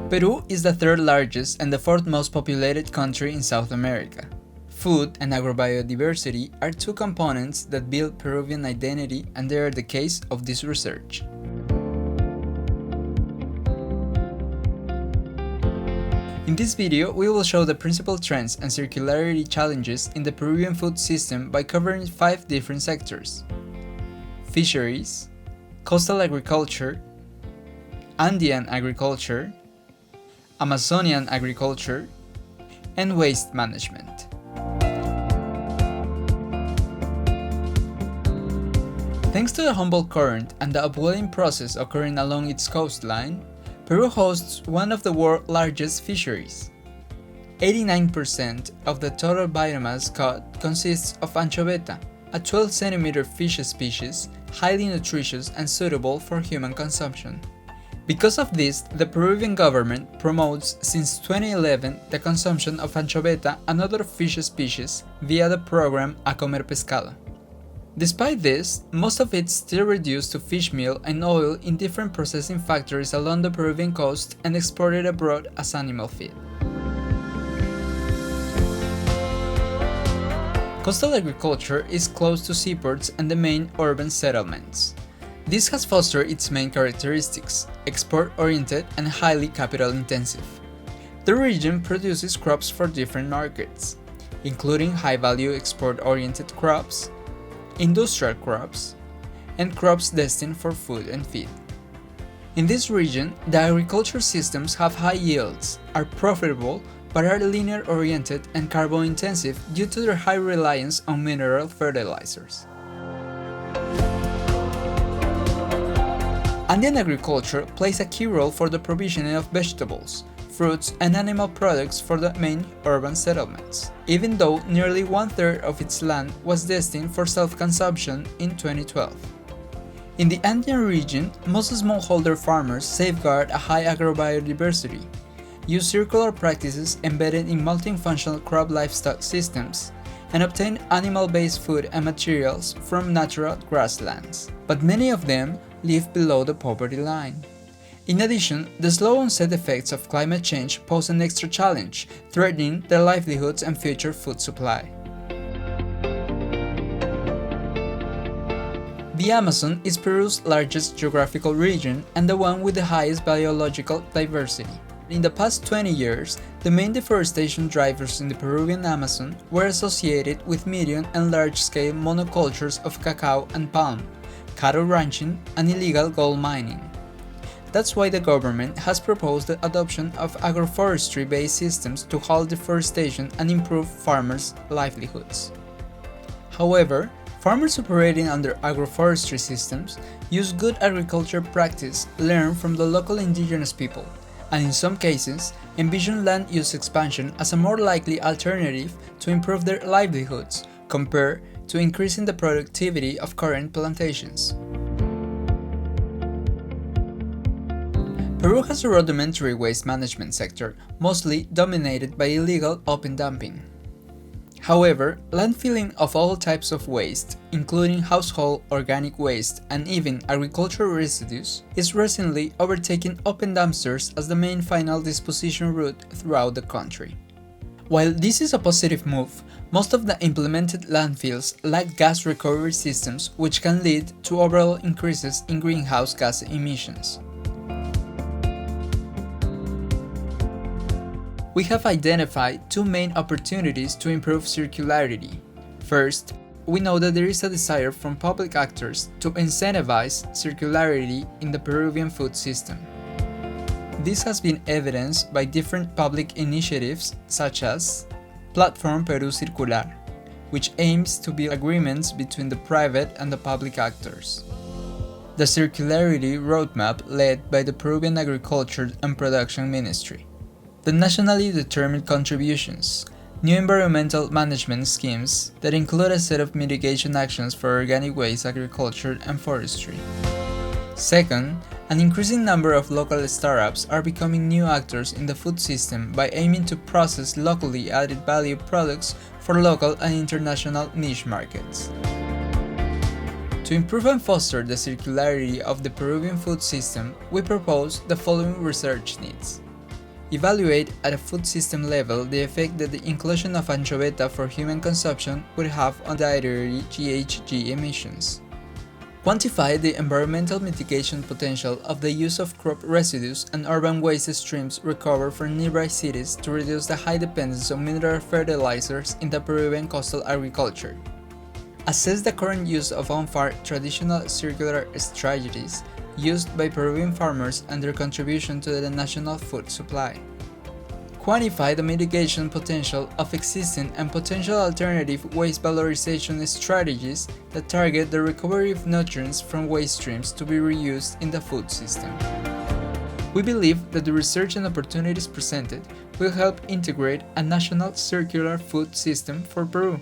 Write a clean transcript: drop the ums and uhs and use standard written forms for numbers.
Peru is the third largest and the fourth most populated country in South America. Food and agrobiodiversity are two components that build Peruvian identity, and they are the case of this research. In this video, we will show the principal trends and circularity challenges in the Peruvian food system by covering 5 different sectors: fisheries, coastal agriculture, Andean agriculture, Amazonian agriculture, and waste management. Thanks to the Humboldt Current and the upwelling process occurring along its coastline, Peru hosts one of the world's largest fisheries. 89% of the total biomass caught consists of anchoveta, a 12 cm fish species highly nutritious and suitable for human consumption. Because of this, the Peruvian government promotes since 2011 the consumption of anchoveta and other fish species via the program A Comer Pescado. Despite this, most of it is still reduced to fish meal and oil in different processing factories along the Peruvian coast and exported abroad as animal feed. Coastal agriculture is close to seaports and the main urban settlements. This has fostered its main characteristics: export-oriented and highly capital-intensive. The region produces crops for different markets, including high-value export-oriented crops, industrial crops, and crops destined for food and feed. In this region, the agriculture systems have high yields, are profitable, but are linear-oriented and carbon-intensive due to their high reliance on mineral fertilizers. Andean agriculture plays a key role for the provisioning of vegetables, fruits, and animal products for the main urban settlements, even though nearly 1/3 of its land was destined for self-consumption in 2012. In the Andean region, most smallholder farmers safeguard a high agrobiodiversity, use circular practices embedded in multifunctional crop livestock systems, and obtain animal-based food and materials from natural grasslands. But many of them live below the poverty line. In addition, the slow onset effects of climate change pose an extra challenge, threatening their livelihoods and future food supply. The Amazon is Peru's largest geographical region and the one with the highest biological diversity. In the past 20 years, the main deforestation drivers in the Peruvian Amazon were associated with medium and large-scale monocultures of cacao and palm, cattle ranching, and illegal gold mining. That's why the government has proposed the adoption of agroforestry-based systems to halt deforestation and improve farmers' livelihoods. However, farmers operating under agroforestry systems use good agriculture practice learned from the local indigenous people, and in some cases, envision land use expansion as a more likely alternative to improve their livelihoods compared to increasing the productivity of current plantations. Peru has a rudimentary waste management sector, mostly dominated by illegal open dumping. However, landfilling of all types of waste, including household organic waste and even agricultural residues, is recently overtaking open dumpsters as the main final disposition route throughout the country. While this is a positive move, most of the implemented landfills lack gas recovery systems, which can lead to overall increases in greenhouse gas emissions. We have identified 2 main opportunities to improve circularity. First, we know that there is a desire from public actors to incentivize circularity in the Peruvian food system. This has been evidenced by different public initiatives such as Platform Peru Circular, which aims to build agreements between the private and the public actors. The Circularity Roadmap led by the Peruvian Agriculture and Production Ministry. The nationally determined contributions, new environmental management schemes that include a set of mitigation actions for organic waste, agriculture, and forestry. Second, an increasing number of local startups are becoming new actors in the food system by aiming to process locally added value products for local and international niche markets. To improve and foster the circularity of the Peruvian food system, we propose the following research needs: Evaluate at a food system level the effect that the inclusion of anchoveta for human consumption would have on dietary GHG emissions. Quantify the environmental mitigation potential of the use of crop residues and urban waste streams recovered from nearby cities to reduce the high dependence on mineral fertilizers in the Peruvian coastal agriculture. Assess the current use of on-farm traditional circular strategies used by Peruvian farmers and their contribution to the national food supply. Quantify the mitigation potential of existing and potential alternative waste valorization strategies that target the recovery of nutrients from waste streams to be reused in the food system. We believe that the research and opportunities presented will help integrate a national circular food system for Peru.